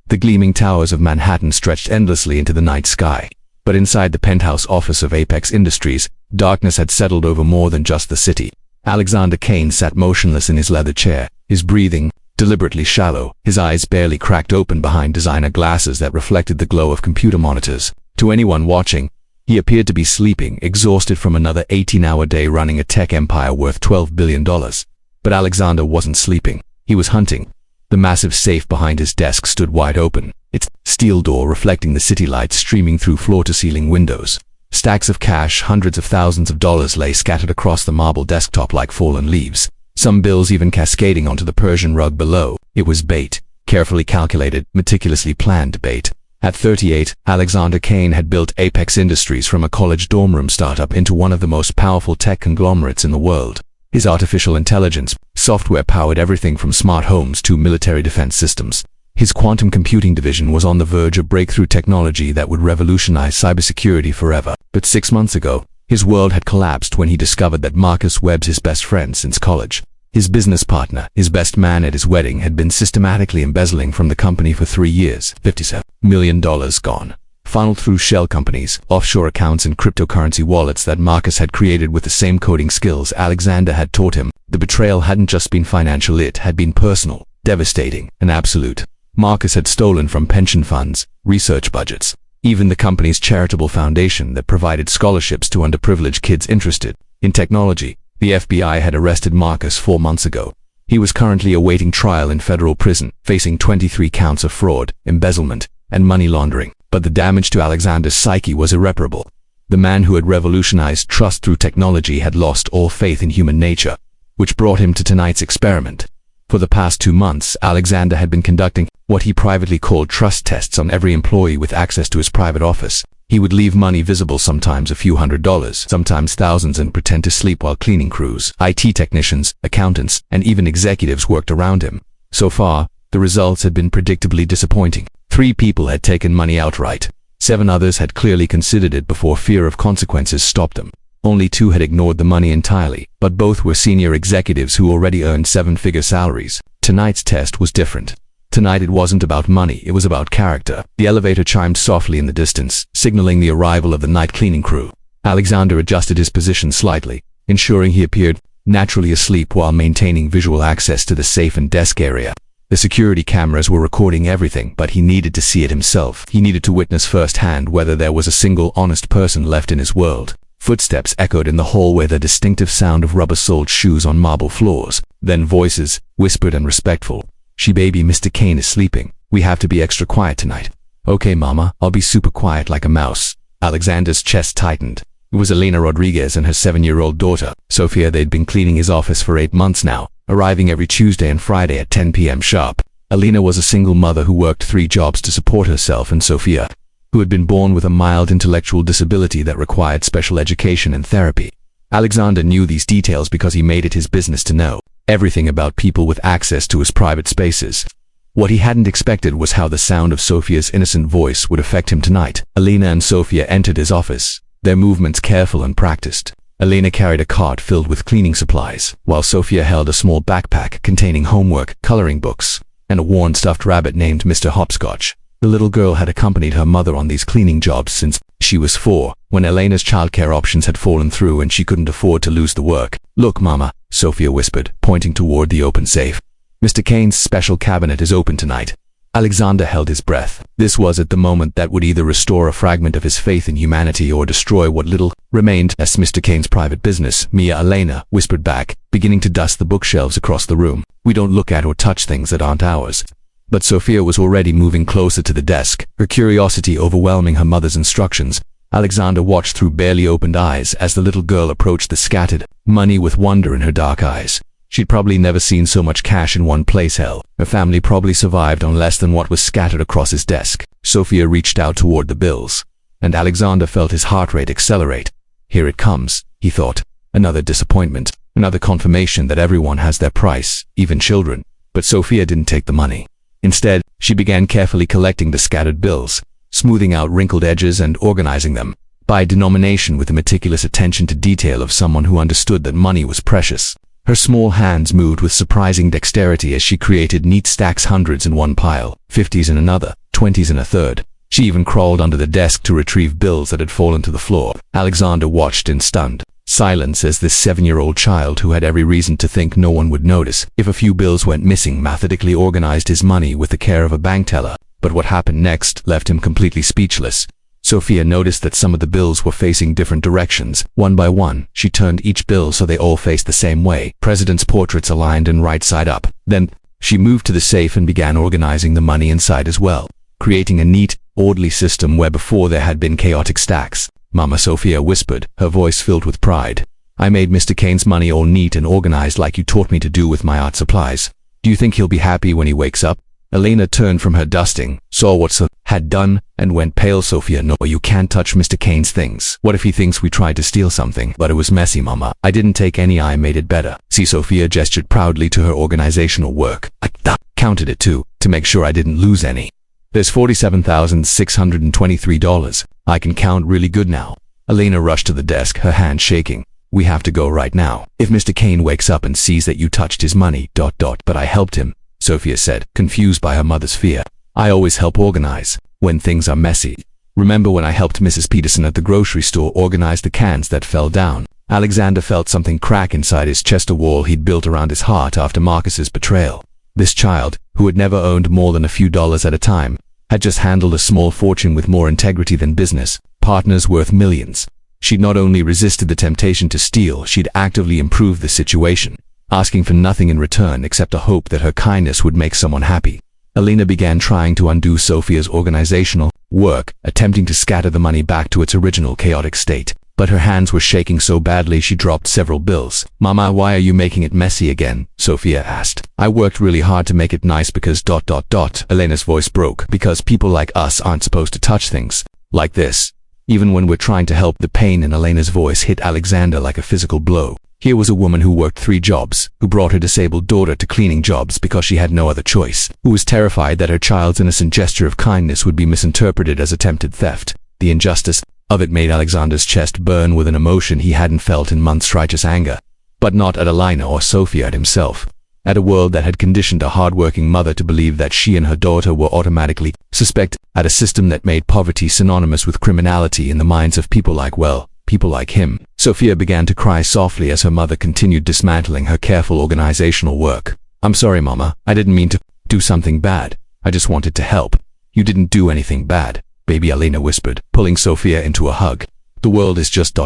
The gleaming towers of Manhattan stretched endlessly into the night sky. But inside the penthouse office of Apex Industries, darkness had settled over more than just the city. Alexander Kane sat motionless in his leather chair, his breathing deliberately shallow, his eyes barely cracked open behind designer glasses that reflected the glow of computer monitors. To anyone watching, he appeared to be sleeping, exhausted from another 18-hour day running a tech empire worth $12 billion. But Alexander wasn't sleeping. He was hunting. The massive safe behind his desk stood wide open, its steel door reflecting the city lights streaming through floor-to-ceiling windows. Stacks of cash, hundreds of thousands of dollars, lay scattered across the marble desktop like fallen leaves, some bills even cascading onto the Persian rug below. It was bait, carefully calculated, meticulously planned bait. At 38, Alexander Kane had built Apex Industries from a college dorm room startup into one of the most powerful tech conglomerates in the world. His artificial intelligence software powered everything from smart homes to military defense systems. His quantum computing division was on the verge of breakthrough technology that would revolutionize cybersecurity forever. But 6 months ago, his world had collapsed when he discovered that Marcus Webb's his best friend since college. His business partner, his best man at his wedding, had been systematically embezzling from the company for 3 years. $57 million gone. Funneled through shell companies, offshore accounts, and cryptocurrency wallets that Marcus had created with the same coding skills Alexander had taught him. The betrayal hadn't just been financial, it had been personal, devastating, and absolute. Marcus had stolen from pension funds, research budgets, even the company's charitable foundation that provided scholarships to underprivileged kids interested in technology. The FBI had arrested Marcus 4 months ago. He was currently awaiting trial in federal prison, facing 23 counts of fraud, embezzlement, and money laundering. But the damage to Alexander's psyche was irreparable. The man who had revolutionized trust through technology had lost all faith in human nature, which brought him to tonight's experiment. For the past 2 months, Alexander had been conducting what he privately called trust tests on every employee with access to his private office. He would leave money visible, sometimes a few $100s, sometimes thousands, and pretend to sleep while cleaning crews, IT technicians, accountants, and even executives worked around him. So far, the results had been predictably disappointing. 3 people had taken money outright. 7 others had clearly considered it before fear of consequences stopped them. Only 2 had ignored the money entirely, but both were senior executives who already earned 7-figure salaries. Tonight's test was different. Tonight it wasn't about money, it was about character. The elevator chimed softly in the distance, signaling the arrival of the night cleaning crew. Alexander adjusted his position slightly, ensuring he appeared naturally asleep while maintaining visual access to the safe and desk area. The security cameras were recording everything, but he needed to see it himself. He needed to witness firsthand whether there was a single honest person left in his world. Footsteps echoed in the hallway, the distinctive sound of rubber-soled shoes on marble floors. Then voices, whispered and respectful. Baby, Mr. Kane is sleeping. We have to be extra quiet tonight." "Okay, Mama, I'll be super quiet like a mouse." Alexander's chest tightened. It was Elena Rodriguez and her 7-year-old daughter, Sophia. They'd been cleaning his office for 8 months now, arriving every Tuesday and Friday at 10 p.m. sharp. Elena was a single mother who worked 3 jobs to support herself and Sophia, who had been born with a mild intellectual disability that required special education and therapy. Alexander knew these details because he made it his business to know everything about people with access to his private spaces. What he hadn't expected was how the sound of Sophia's innocent voice would affect him tonight. Elena and Sophia entered his office, their movements careful and practiced. Elena carried a cart filled with cleaning supplies, while Sophia held a small backpack containing homework, coloring books, and a worn stuffed rabbit named Mr. Hopscotch. The little girl had accompanied her mother on these cleaning jobs since she was 4, when Elena's childcare options had fallen through and she couldn't afford to lose the work. "Look, Mama," Sophia whispered, pointing toward the open safe. "Mr. Kane's special cabinet is open tonight." Alexander held his breath. This was at the moment that would either restore a fragment of his faith in humanity or destroy what little remained as Mr. Kane's private business. "Mia," Elena whispered back, beginning to dust the bookshelves across the room. "We don't look at or touch things that aren't ours." But Sophia was already moving closer to the desk, her curiosity overwhelming her mother's instructions. Alexander watched through barely opened eyes as the little girl approached the scattered money with wonder in her dark eyes. She'd probably never seen so much cash in one place. Hell, her family probably survived on less than what was scattered across his desk. Sophia reached out toward the bills, and Alexander felt his heart rate accelerate. Here it comes, he thought. Another disappointment, another confirmation that everyone has their price, even children. But Sophia didn't take the money. Instead, she began carefully collecting the scattered bills, smoothing out wrinkled edges and organizing them by denomination with the meticulous attention to detail of someone who understood that money was precious. Her small hands moved with surprising dexterity as she created neat stacks, hundreds in one pile, 50s in another, 20s in a third. She even crawled under the desk to retrieve bills that had fallen to the floor. Alexander watched in stunned silence as this 7-year-old child, who had every reason to think no one would notice if a few bills went missing, methodically organized his money with the care of a bank teller. But what happened next left him completely speechless. Sophia noticed that some of the bills were facing different directions. One by one, she turned each bill so they all faced the same way, presidents' portraits aligned and right side up. Then, she moved to the safe and began organizing the money inside as well, creating a neat, orderly system where before there had been chaotic stacks. Mama, Sophia whispered, her voice filled with pride. I made Mr. Kane's money all neat and organized like you taught me to do with my art supplies. Do you think he'll be happy when he wakes up? Elena turned from her dusting, saw what Sophia had done, and went pale. Sophia, no, you can't touch Mr. Kane's things. What if he thinks we tried to steal something? But it was messy, Mama. I didn't take any, I made it better. See, Sophia gestured proudly to her organizational work. I counted it too, to make sure I didn't lose any. There's $47,623. I can count really good now. Elena rushed to the desk, her hand shaking. We have to go right now. If Mr. Kane wakes up and sees that you touched his money, But I helped him, Sophia said, confused by her mother's fear. I always help organize when things are messy. Remember when I helped Mrs. Peterson at the grocery store organize the cans that fell down? Alexander felt something crack inside his chest, a wall he'd built around his heart after Marcus's betrayal. This child, who had never owned more than a few dollars at a time, had just handled a small fortune with more integrity than business partners worth millions. She'd not only resisted the temptation to steal, she'd actively improved the situation, asking for nothing in return except a hope that her kindness would make someone happy. Elena began trying to undo Sophia's organizational work, attempting to scatter the money back to its original chaotic state. But her hands were shaking so badly she dropped several bills. Mama, why are you making it messy again? Sophia asked. I worked really hard to make it nice because ... Elena's voice broke. Because people like us aren't supposed to touch things like this. Even when we're trying to help. The pain in Elena's voice hit Alexander like a physical blow. Here was a woman who worked 3 jobs, who brought her disabled daughter to cleaning jobs because she had no other choice, who was terrified that her child's innocent gesture of kindness would be misinterpreted as attempted theft. The injustice of it made Alexander's chest burn with an emotion he hadn't felt in months. Righteous anger, but not at Elena or Sophia, at himself, at a world that had conditioned a hard-working mother to believe that she and her daughter were automatically suspect, at a system that made poverty synonymous with criminality in the minds of people like him. Sophia began to cry softly as her mother continued dismantling her careful organizational work. I'm sorry, Mama. I didn't mean to do something bad. I just wanted to help. You didn't do anything bad, baby, Elena whispered, pulling Sophia into a hug. The world is just ...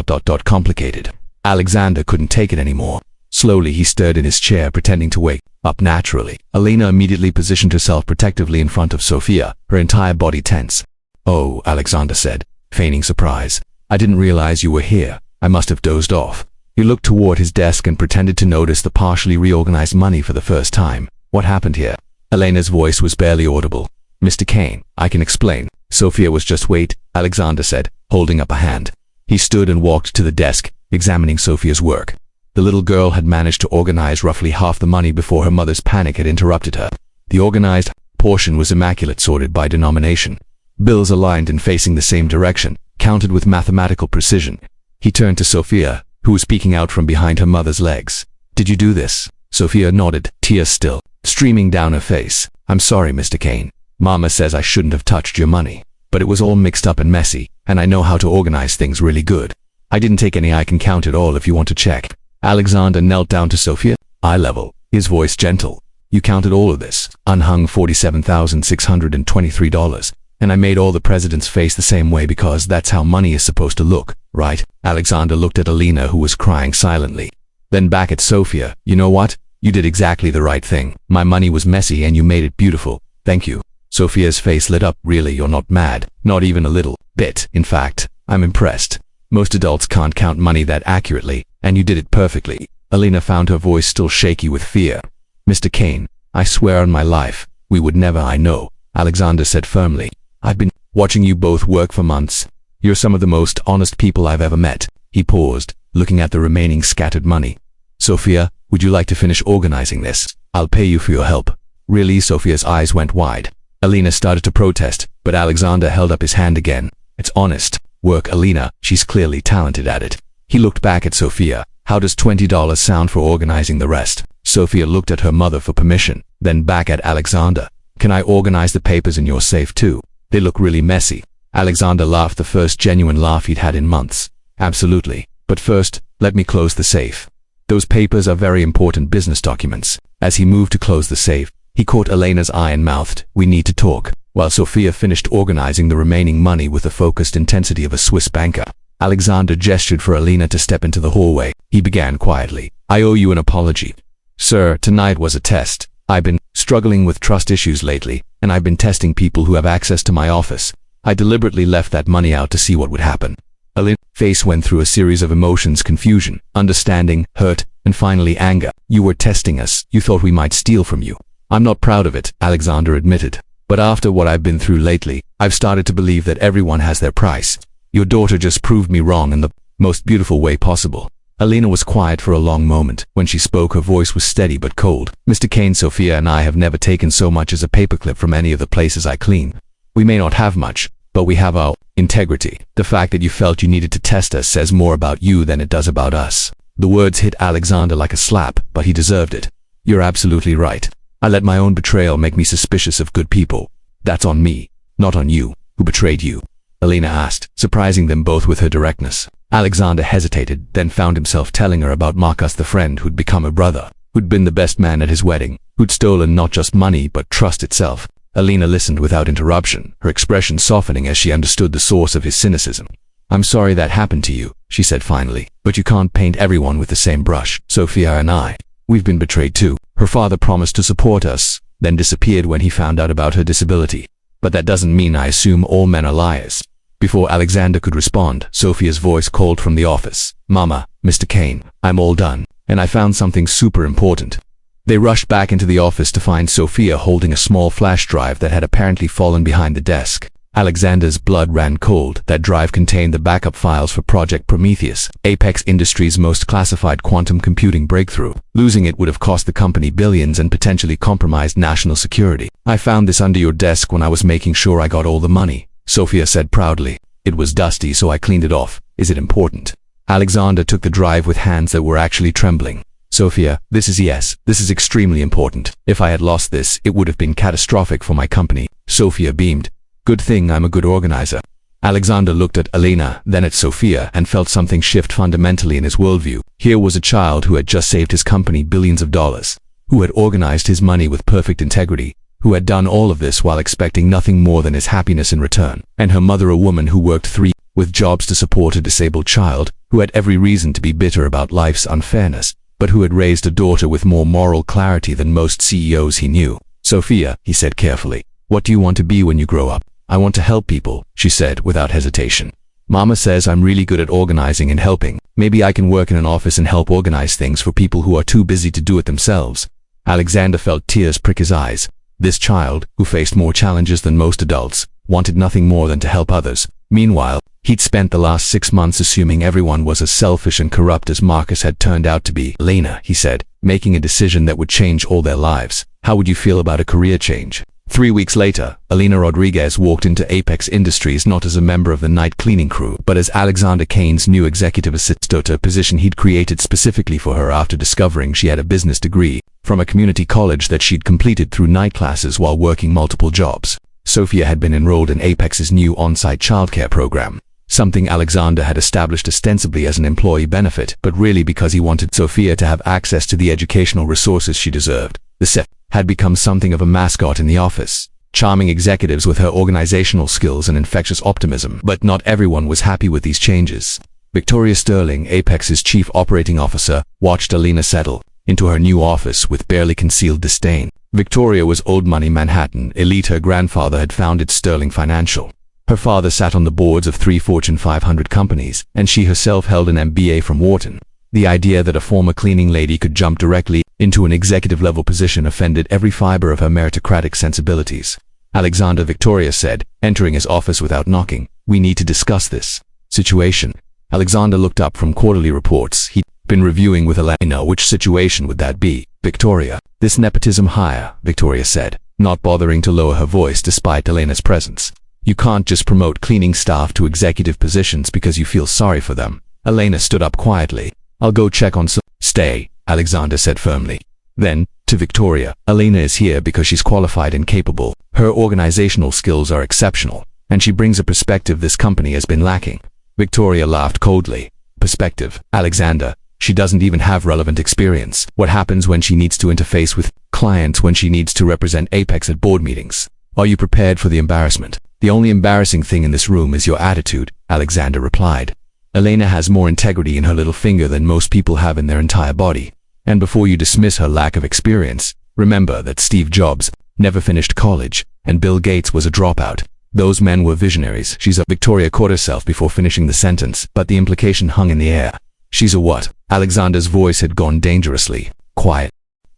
complicated. Alexander couldn't take it anymore. Slowly he stirred in his chair, pretending to wake up naturally. Elena immediately positioned herself protectively in front of Sophia, her entire body tense. Oh, Alexander said, feigning surprise. I didn't realize you were here. I must have dozed off. He looked toward his desk and pretended to notice the partially reorganized money for the first time. What happened here? Elena's voice was barely audible. Mr. Kane, I can explain. Sophia was just wait, Alexander said, holding up a hand. He stood and walked to the desk, examining Sophia's work. The little girl had managed to organize roughly half the money before her mother's panic had interrupted her. The organized portion was immaculate, sorted by denomination. Bills aligned and facing the same direction, counted with mathematical precision. He turned to Sophia, who was peeking out from behind her mother's legs. Did you do this? Sophia nodded, tears still streaming down her face. I'm sorry, Mr. Kane. Mama says I shouldn't have touched your money, but it was all mixed up and messy, and I know how to organize things really good. I didn't take any. I can count it all if you want to check. Alexander knelt down to Sophia, eye level, his voice gentle. You counted all of this, unhung $47,623. And I made all the presidents face the same way because that's how money is supposed to look, right? Alexander looked at Elena, who was crying silently. Then back at Sophia. You know what? You did exactly the right thing. My money was messy and you made it beautiful. Thank you. Sophia's face lit up. Really, you're not mad? Not even a little bit. In fact, I'm impressed. Most adults can't count money that accurately, and you did it perfectly. Elena found her voice still shaky with fear. Mr. Kane, I swear on my life, we would never. I know, Alexander said firmly. I've been watching you both work for months. You're some of the most honest people I've ever met. He paused, looking at the remaining scattered money. Sophia, would you like to finish organizing this? I'll pay you for your help. Really? Sophia's eyes went wide. Elena started to protest, but Alexander held up his hand again. It's honest work, Elena. She's clearly talented at it. He looked back at Sophia, How does $20 sound for organizing the rest? Sophia looked at her mother for permission, then back at Alexander. Can I organize the papers in your safe too? They look really messy. Alexander laughed, the first genuine laugh he'd had in months. Absolutely. But first, let me close the safe. Those papers are very important business documents. As he moved to close the safe, he caught Elena's eye and mouthed, "We need to talk," while Sophia finished organizing the remaining money with the focused intensity of a Swiss banker. Alexander gestured for Elena to step into the hallway. He began quietly. "I owe you an apology. Sir, tonight was a test. I've been struggling with trust issues lately, and I've been testing people who have access to my office. I deliberately left that money out to see what would happen." Elena's face went through a series of emotions: confusion, understanding, hurt, and finally anger. "You were testing us. You thought we might steal from you." "I'm not proud of it," Alexander admitted. "But after what I've been through lately, I've started to believe that everyone has their price. Your daughter just proved me wrong in the most beautiful way possible." Elena was quiet for a long moment. When she spoke, her voice was steady but cold. "Mr. Kane, Sophia and I have never taken so much as a paperclip from any of the places I clean. We may not have much, but we have our integrity. The fact that you felt you needed to test us says more about you than it does about us." The words hit Alexander like a slap, but he deserved it. "You're absolutely right. I let my own betrayal make me suspicious of good people. That's on me, not on you. Who betrayed you?" Elena asked, surprising them both with her directness. Alexander hesitated, then found himself telling her about Marcus, the friend who'd become a brother, who'd been the best man at his wedding, who'd stolen not just money but trust itself. Elena listened without interruption, her expression softening as she understood the source of his cynicism. "I'm sorry that happened to you," she said finally, "but you can't paint everyone with the same brush. Sophia and we've been betrayed too. Her father promised to support us, then disappeared when he found out about her disability. But that doesn't mean I assume all men are liars." Before Alexander could respond, Sophia's voice called from the office. "Mama, Mr. Kane, I'm all done, and I found something super important." They rushed back into the office to find Sophia holding a small flash drive that had apparently fallen behind the desk. Alexander's blood ran cold. That drive contained the backup files for Project Prometheus, Apex Industries' most classified quantum computing breakthrough. Losing it would have cost the company billions and potentially compromised national security. "I found this under your desk when I was making sure I got all the money," Sophia said proudly. "It was dusty, so I cleaned it off. Is it important?" Alexander took the drive with hands that were actually trembling. "Sophia, this is extremely important. If I had lost this, it would have been catastrophic for my company." Sophia beamed. "Good thing I'm a good organizer." Alexander looked at Elena, then at Sophia, and felt something shift fundamentally in his worldview. Here was a child who had just saved his company billions of dollars, who had organized his money with perfect integrity, who had done all of this while expecting nothing more than his happiness in return, and her mother, a woman who worked 3 with jobs to support a disabled child, who had every reason to be bitter about life's unfairness, but who had raised a daughter with more moral clarity than most CEOs he knew. "Sophia," he said carefully, "what do you want to be when you grow up?" "I want to help people," she said without hesitation. "Mama says I'm really good at organizing and helping. Maybe I can work in an office and help organize things for people who are too busy to do it themselves." Alexander felt tears prick his eyes. This child, who faced more challenges than most adults, wanted nothing more than to help others. Meanwhile, he'd spent the last 6 months assuming everyone was as selfish and corrupt as Marcus had turned out to be. "Elena," he said, "making a decision that would change all their lives. How would you feel about a career change?" 3 weeks later, Elena Rodriguez walked into Apex Industries not as a member of the night cleaning crew, but as Alexander Kane's new executive assistant, a position he'd created specifically for her after discovering she had a business degree from a community college that she'd completed through night classes while working multiple jobs. Sophia had been enrolled in Apex's new on-site childcare program, something Alexander had established ostensibly as an employee benefit, but really because he wanted Sophia to have access to the educational resources she deserved. The SEF had become something of a mascot in the office, charming executives with her organizational skills and infectious optimism. But not everyone was happy with these changes. Victoria Sterling, Apex's chief operating officer, watched Elena settle into her new office with barely concealed disdain. Victoria was old money Manhattan elite. Her grandfather had founded Sterling Financial. Her father sat on the boards of 3 Fortune 500 companies, and she herself held an MBA from Wharton. The idea that a former cleaning lady could jump directly into an executive-level position offended every fiber of her meritocratic sensibilities. "Alexander," Victoria said, entering his office without knocking, "we need to discuss this situation." Alexander looked up from quarterly reports he'd been reviewing with Elena. "Which situation would that be?" "Victoria, this nepotism hire," Victoria said, not bothering to lower her voice despite Elena's presence. "You can't just promote cleaning staff to executive positions because you feel sorry for them." Elena stood up quietly. I'll go check on Stay, Alexander said firmly. Then, to Victoria, Elena is here because she's qualified and capable. Her organizational skills are exceptional, and she brings a perspective this company has been lacking. Victoria laughed coldly. Perspective, Alexander. She doesn't even have relevant experience. What happens when she needs to interface with clients, when she needs to represent Apex at board meetings? Are you prepared for the embarrassment? The only embarrassing thing in this room is your attitude, Alexander replied. Elena has more integrity in her little finger than most people have in their entire body. And before you dismiss her lack of experience, remember that Steve Jobs never finished college, and Bill Gates was a dropout. Those men were visionaries. Victoria caught herself before finishing the sentence, but the implication hung in the air. She's a what? Alexander's voice had gone dangerously quiet.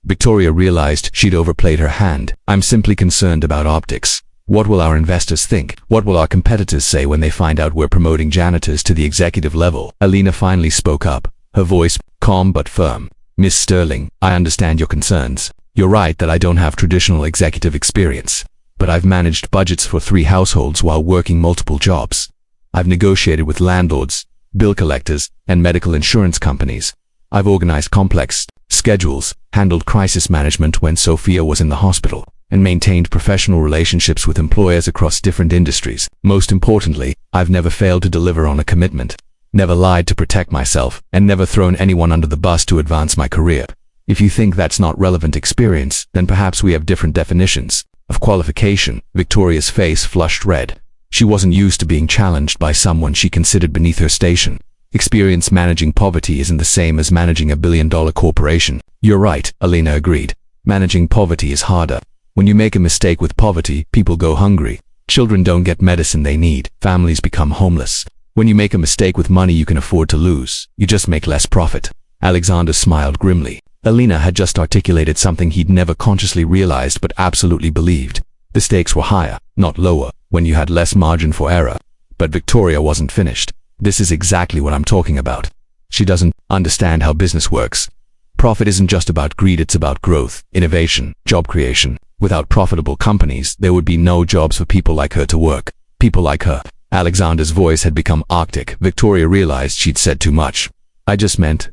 Victoria realized she'd overplayed her hand. I'm simply concerned about optics. What will our investors think? What will our competitors say when they find out we're promoting janitors to the executive level? Elena finally spoke up, her voice calm but firm. Miss Sterling, I understand your concerns. You're right that I don't have traditional executive experience, but I've managed budgets for 3 households while working multiple jobs. I've negotiated with landlords, bill collectors, and medical insurance companies. I've organized complex schedules, handled crisis management when Sophia was in the hospital, and maintained professional relationships with employers across different industries. Most importantly, I've never failed to deliver on a commitment, never lied to protect myself, and never thrown anyone under the bus to advance my career. If you think that's not relevant experience, then perhaps we have different definitions of qualification. Victoria's face flushed red. She wasn't used to being challenged by someone she considered beneath her station. Experience managing poverty isn't the same as managing a billion-dollar corporation. You're right, Elena agreed. Managing poverty is harder. When you make a mistake with poverty, people go hungry. Children don't get medicine they need. Families become homeless. When you make a mistake with money you can afford to lose, you just make less profit. Alexander smiled grimly. Elena had just articulated something he'd never consciously realized but absolutely believed. The stakes were higher, not lower, when you had less margin for error. But Victoria wasn't finished. This is exactly what I'm talking about. She doesn't understand how business works. Profit isn't just about greed, it's about growth, innovation, job creation. Without profitable companies, there would be no jobs for people like her to work. People like her. Alexander's voice had become arctic. Victoria realized she'd said too much. I just meant ...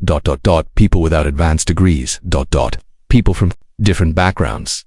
people without advanced degrees ... people from different backgrounds ...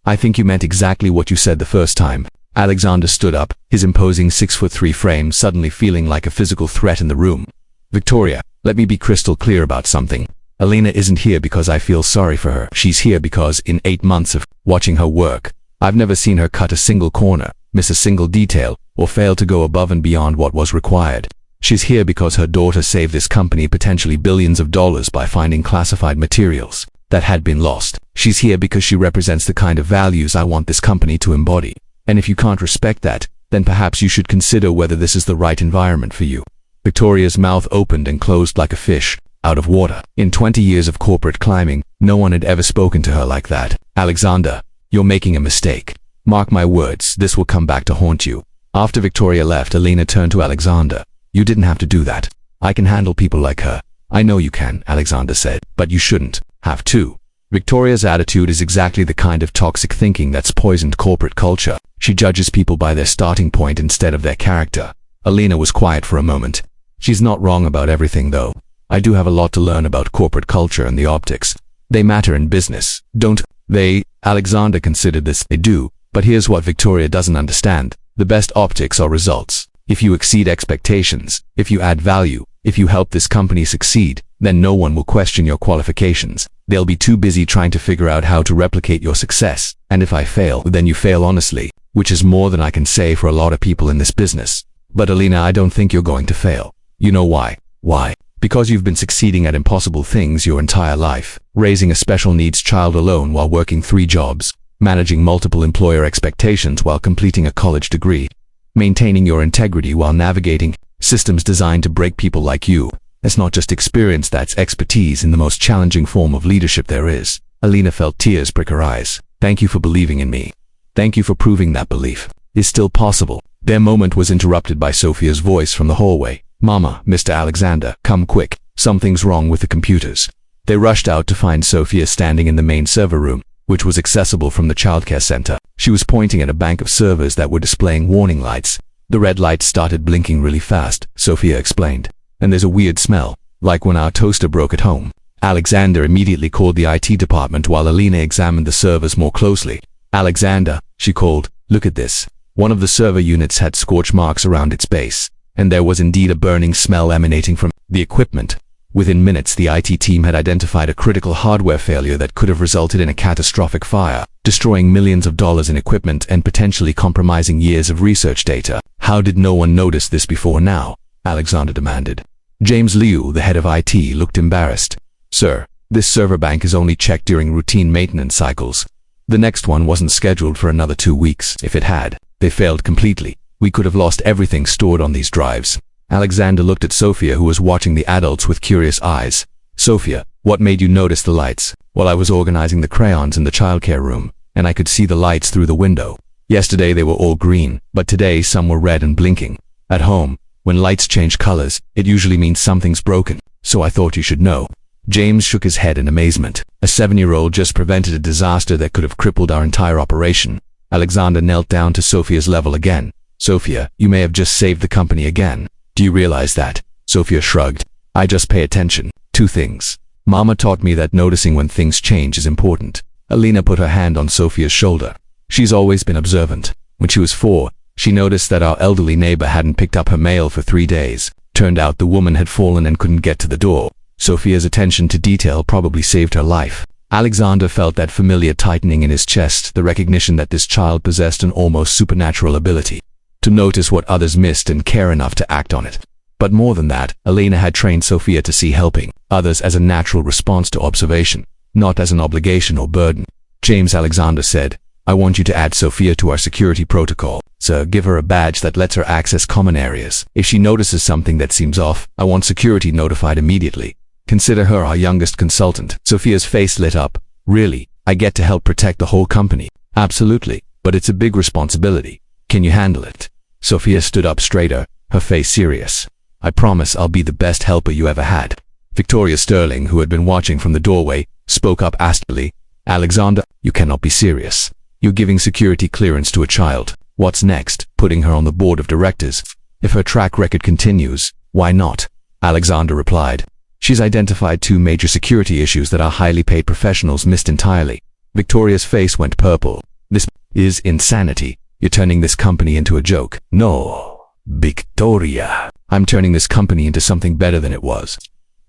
I think you meant exactly what you said the first time. Alexander stood up, his imposing 6'3" frame suddenly feeling like a physical threat in the room. Victoria, let me be crystal clear about something. Elena isn't here because I feel sorry for her. She's here because in 8 months of watching her work, I've never seen her cut a single corner, miss a single detail, or fail to go above and beyond what was required. She's here because her daughter saved this company potentially billions of dollars by finding classified materials that had been lost. She's here because she represents the kind of values I want this company to embody. And if you can't respect that, then perhaps you should consider whether this is the right environment for you. Victoria's mouth opened and closed like a fish out of water. In 20 years of corporate climbing, no one had ever spoken to her like that. Alexander, you're making a mistake. Mark my words, this will come back to haunt you. After Victoria left, Elena turned to Alexander. You didn't have to do that. I can handle people like her. I know you can, Alexander said, but you shouldn't have to. Victoria's attitude is exactly the kind of toxic thinking that's poisoned corporate culture. She judges people by their starting point instead of their character. Elena was quiet for a moment. She's not wrong about everything though. I do have a lot to learn about corporate culture and the optics. They matter in business, don't they? Alexander considered this. They do, but here's what Victoria doesn't understand. The best optics are results. If you exceed expectations, if you add value, if you help this company succeed, then no one will question your qualifications. They'll be too busy trying to figure out how to replicate your success. And if I fail, then you fail honestly, which is more than I can say for a lot of people in this business. But Elena, I don't think you're going to fail. You know why? Why? Because you've been succeeding at impossible things your entire life, raising a special needs child alone while working 3 jobs, managing multiple employer expectations while completing a college degree, maintaining your integrity while navigating systems designed to break people like you. That's not just experience, that's expertise in the most challenging form of leadership there is. Elena felt tears prick her eyes. Thank you for believing in me. Thank you for proving that belief is still possible. Their moment was interrupted by Sophia's voice from the hallway. Mama, Mr. Alexander, come quick. Something's wrong with the computers. They rushed out to find Sophia standing in the main server room, which was accessible from the childcare center. She was pointing at a bank of servers that were displaying warning lights. The red lights started blinking really fast, Sophia explained. And there's a weird smell. like when our toaster broke at home. Alexander immediately called the IT department while Alina examined the servers more closely. "Alexander," she called, "look at this." One of the server units had scorch marks around its base, and there was indeed a burning smell emanating from the equipment. Within minutes, the IT team had identified a critical hardware failure that could have resulted in a catastrophic fire, destroying millions of dollars in equipment and potentially compromising years of research data. "How did no one notice this before now?" Alexander demanded. James Liu, the head of IT, looked embarrassed. "Sir, this server bank is only checked during routine maintenance cycles. The next one wasn't scheduled for another 2 weeks. If it had, they failed completely. We could have lost everything stored on these drives." Alexander looked at Sophia, who was watching the adults with curious eyes. "Sophia, what made you notice the lights?" "Well, I was organizing the crayons in the childcare room, and I could see the lights through the window. Yesterday they were all green, but today some were red and blinking. At home, when lights change colors, it usually means something's broken, so I thought you should know." James shook his head in amazement. A 7-year-old just prevented a disaster that could have crippled our entire operation. Alexander knelt down to Sophia's level again. "Sophia, you may have just saved the company again. Do you realize that?" Sophia shrugged. "I just pay attention. 2 things. Mama taught me that noticing when things change is important." Alina put her hand on Sophia's shoulder. "She's always been observant. When she was 4, she noticed that our elderly neighbor hadn't picked up her mail for 3 days. Turned out the woman had fallen and couldn't get to the door. Sophia's attention to detail probably saved her life." Alexander felt that familiar tightening in his chest, the recognition that this child possessed an almost supernatural ability to notice what others missed and care enough to act on it. But more than that, Elena had trained Sophia to see helping others as a natural response to observation, not as an obligation or burden. James Alexander said, "I want you to add Sophia to our security protocol. Sir, give her a badge that lets her access common areas. If she notices something that seems off, I want security notified immediately. Consider her our youngest consultant." Sophia's face lit up. "Really? I get to help protect the whole company?" "Absolutely, but it's a big responsibility. Can you handle it?" Sophia stood up straighter, her face serious. "I promise I'll be the best helper you ever had." Victoria Sterling, who had been watching from the doorway, spoke up acidly. "Alexander, you cannot be serious. You're giving security clearance to a child. What's next? Putting her on the board of directors? If her track record continues, why not?" Alexander replied. "She's identified 2 major security issues that our highly paid professionals missed entirely." Victoria's face went purple. "This is insanity. You're turning this company into a joke." "No, Victoria. I'm turning this company into something better than it was."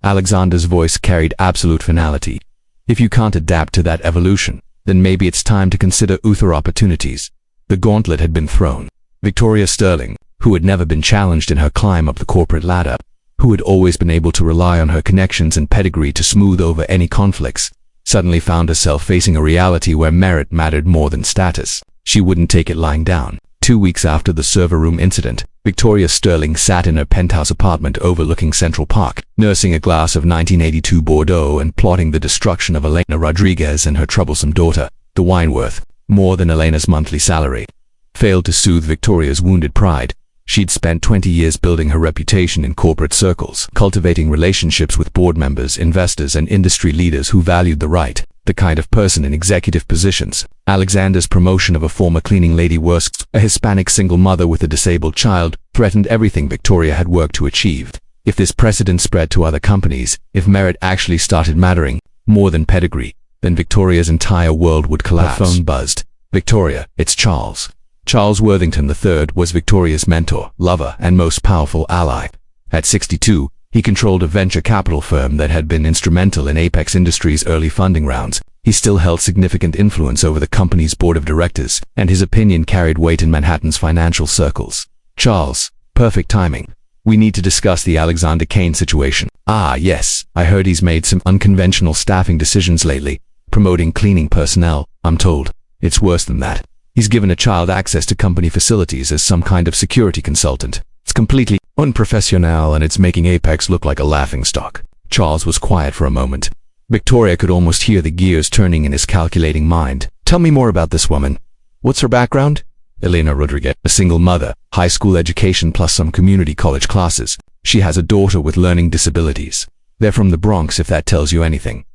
Alexander's voice carried absolute finality. "If you can't adapt to that evolution, then maybe it's time to consider other opportunities." The gauntlet had been thrown. Victoria Sterling, who had never been challenged in her climb up the corporate ladder, who had always been able to rely on her connections and pedigree to smooth over any conflicts, suddenly found herself facing a reality where merit mattered more than status. She wouldn't take it lying down. 2 weeks after the server room incident, Victoria Sterling sat in her penthouse apartment overlooking Central Park, nursing a glass of 1982 Bordeaux and plotting the destruction of Elena Rodriguez and her troublesome daughter. The wine worth more than Elena's monthly salary failed to soothe Victoria's wounded pride. She'd spent 20 years building her reputation in corporate circles, cultivating relationships with board members, investors, and industry leaders who valued the kind of person in executive positions. Alexander's promotion of a former cleaning lady worse, a Hispanic single mother with a disabled child, threatened everything Victoria had worked to achieve. If this precedent spread to other companies, if merit actually started mattering more than pedigree, then Victoria's entire world would collapse. Her phone buzzed. "Victoria, it's Charles." Charles Worthington III was Victoria's mentor, lover, and most powerful ally. At 62, he controlled a venture capital firm that had been instrumental in Apex Industries' early funding rounds. He still held significant influence over the company's board of directors, and his opinion carried weight in Manhattan's financial circles. "Charles, perfect timing. We need to discuss the Alexander Kane situation." "Ah, yes, I heard he's made some unconventional staffing decisions lately, promoting cleaning personnel, I'm told. It's worse than that. He's given a child access to company facilities as some kind of security consultant. It's completely unprofessional and it's making Apex look like a laughingstock." Charles was quiet for a moment. Victoria could almost hear the gears turning in his calculating mind. "Tell me more about this woman. What's her background?" "Elena Rodriguez, a single mother, high school education plus some community college classes. She has a daughter with learning disabilities. They're from the Bronx, if that tells you anything.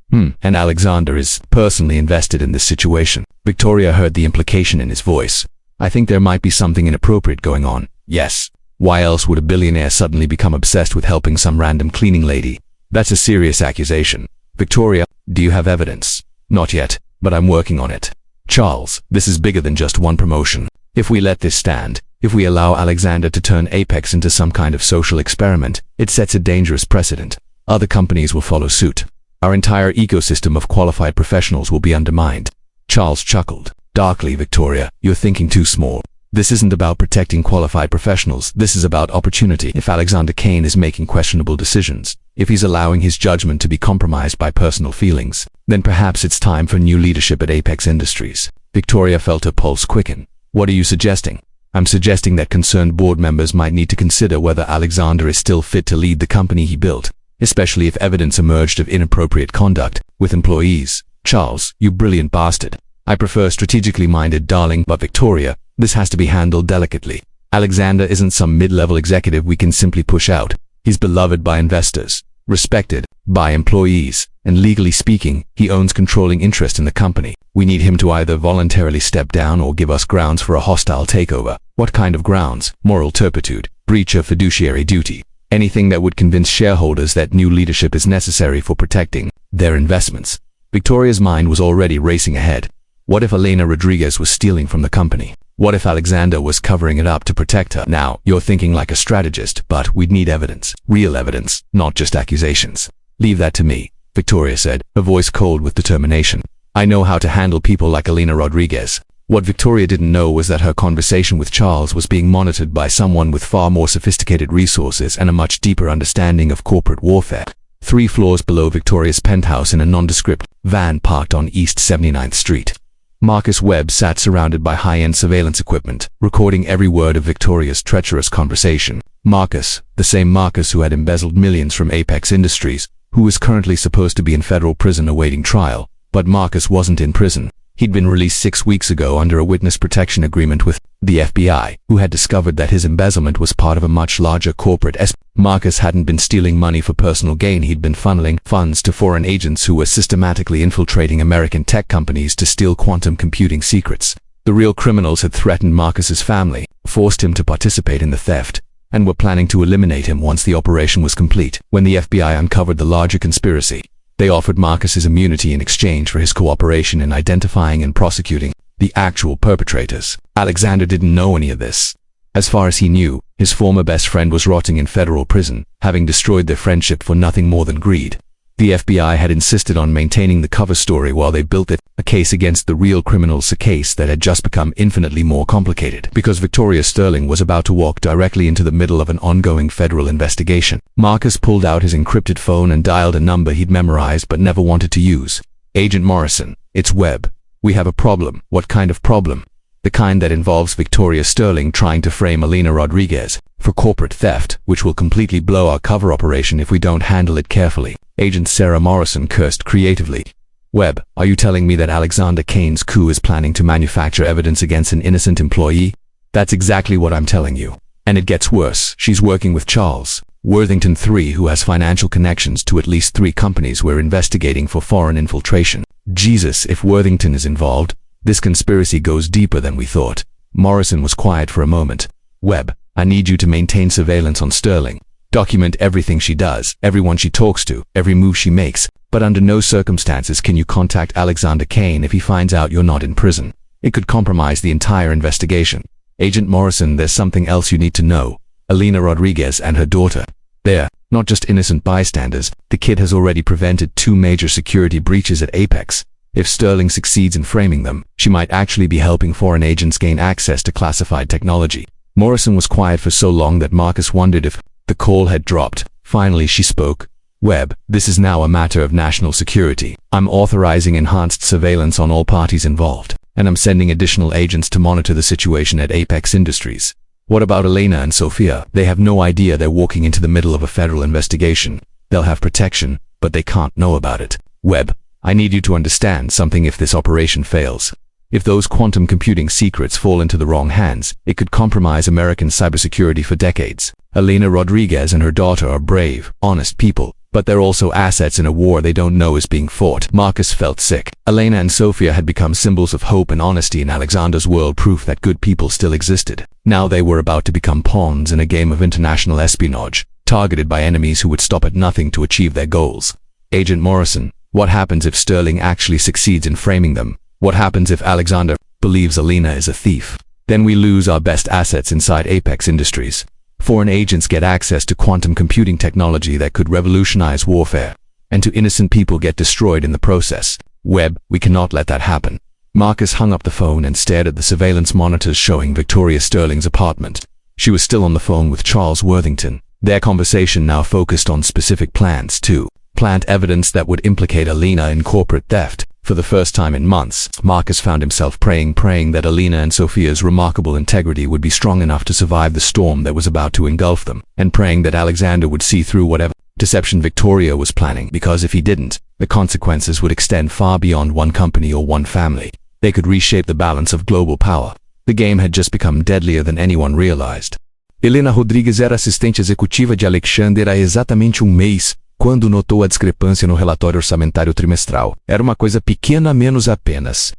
And Alexander is personally invested in this situation." Victoria heard the implication in his voice. "I think there might be something inappropriate going on." "Yes. Why else would a billionaire suddenly become obsessed with helping some random cleaning lady?" That's a serious accusation. Victoria, do you have evidence? Not yet, but I'm working on it. Charles, this is bigger than just one promotion. If we let this stand, if we allow Alexander to turn Apex into some kind of social experiment, it sets a dangerous precedent. Other companies will follow suit. Our entire ecosystem of qualified professionals will be undermined. Charles chuckled. Darkly, Victoria, you're thinking too small. This isn't about protecting qualified professionals, this is about opportunity. If Alexander Kane is making questionable decisions, if he's allowing his judgment to be compromised by personal feelings, then perhaps it's time for new leadership at Apex Industries. Victoria felt her pulse quicken. What are you suggesting? I'm suggesting that concerned board members might need to consider whether Alexander is still fit to lead the company he built, especially if evidence emerged of inappropriate conduct with employees. Charles, you brilliant bastard. I prefer strategically minded darling, but Victoria, this has to be handled delicately. Alexander isn't some mid-level executive we can simply push out. He's beloved by investors, respected by employees, and legally speaking, he owns controlling interest in the company. We need him to either voluntarily step down or give us grounds for a hostile takeover. What kind of grounds? Moral turpitude, breach of fiduciary duty, anything that would convince shareholders that new leadership is necessary for protecting their investments. Victoria's mind was already racing ahead. What if Elena Rodriguez was stealing from the company? What if Alexander was covering it up to protect her? Now, you're thinking like a strategist, but we'd need evidence. Real evidence, not just accusations. Leave that to me, Victoria said, her voice cold with determination. I know how to handle people like Elena Rodriguez. What Victoria didn't know was that her conversation with Charles was being monitored by someone with far more sophisticated resources and a much deeper understanding of corporate warfare. 3 floors below Victoria's penthouse in a nondescript van parked on East 79th Street. Marcus Webb sat surrounded by high-end surveillance equipment, recording every word of Victoria's treacherous conversation. Marcus, the same Marcus who had embezzled millions from Apex Industries, who was currently supposed to be in federal prison awaiting trial. But Marcus wasn't in prison. He'd been released 6 weeks ago under a witness protection agreement with the FBI, who had discovered that his embezzlement was part of a much larger corporate Marcus hadn't been stealing money for personal gain, he'd been funneling funds to foreign agents who were systematically infiltrating American tech companies to steal quantum computing secrets. The real criminals had threatened Marcus's family, forced him to participate in the theft, and were planning to eliminate him once the operation was complete. When the FBI uncovered the larger conspiracy, they offered Marcus's immunity in exchange for his cooperation in identifying and prosecuting the actual perpetrators. Alexander didn't know any of this. As far as he knew, his former best friend was rotting in federal prison, having destroyed their friendship for nothing more than greed. The FBI had insisted on maintaining the cover story while they built it, a case against the real criminals, a case that had just become infinitely more complicated because Victoria Sterling was about to walk directly into the middle of an ongoing federal investigation. Marcus pulled out his encrypted phone and dialed a number he'd memorized but never wanted to use. Agent Morrison, it's Webb. We have a problem. What kind of problem? The kind that involves Victoria Sterling trying to frame Elena Rodriguez for corporate theft, which will completely blow our cover operation if we don't handle it carefully. Agent Sarah Morrison cursed creatively. Webb, are you telling me that Alexander Kane's coup is planning to manufacture evidence against an innocent employee? That's exactly what I'm telling you. And it gets worse. She's working with Charles Worthington III, who has financial connections to at least 3 companies we're investigating for foreign infiltration. Jesus, if Worthington is involved, this conspiracy goes deeper than we thought. Morrison was quiet for a moment. Webb, I need you to maintain surveillance on Sterling. Document everything she does, everyone she talks to, every move she makes, but under no circumstances can you contact Alexander Kane if he finds out you're not in prison. It could compromise the entire investigation. Agent Morrison, there's something else you need to know. Elena Rodriguez and her daughter. They're not just innocent bystanders. The kid has already prevented 2 major security breaches at Apex. If Sterling succeeds in framing them, she might actually be helping foreign agents gain access to classified technology. Morrison was quiet for so long that Marcus wondered if the call had dropped. Finally she spoke. Webb, this is now a matter of national security. I'm authorizing enhanced surveillance on all parties involved, and I'm sending additional agents to monitor the situation at Apex Industries. What about Elena and Sophia? They have no idea they're walking into the middle of a federal investigation. They'll have protection, but they can't know about it. Webb, I need you to understand something. If this operation fails, if those quantum computing secrets fall into the wrong hands, it could compromise American cybersecurity for decades. Elena Rodriguez and her daughter are brave, honest people, but they're also assets in a war they don't know is being fought. Marcus felt sick. Elena and Sophia had become symbols of hope and honesty in Alexander's world, proof that good people still existed. Now they were about to become pawns in a game of international espionage. targeted by enemies who would stop at nothing to achieve their goals. Agent Morrison, what happens if Sterling actually succeeds in framing them? What happens if Alexander believes Alina is a thief? Then we lose our best assets inside Apex Industries. Foreign agents get access to quantum computing technology that could revolutionize warfare, and to innocent people get destroyed in the process. Webb, we cannot let that happen. Marcus hung up the phone and stared at the surveillance monitors showing Victoria Sterling's apartment. She was still on the phone with Charles Worthington. Their conversation now focused on specific plans to plant evidence that would implicate Alina in corporate theft. For the first time in months, Marcus found himself praying that Alina and Sophia's remarkable integrity would be strong enough to survive the storm that was about to engulf them, and praying that Alexander would see through whatever deception Victoria was planning, because if he didn't, the consequences would extend far beyond one company or one family. They could reshape the balance of global power. The game had just become deadlier than anyone realized. Helena Rodrigues era assistente executiva de Alexander há exatamente um mês, quando notou a discrepância no relatório orçamentário trimestral. Era uma coisa pequena menos apenas.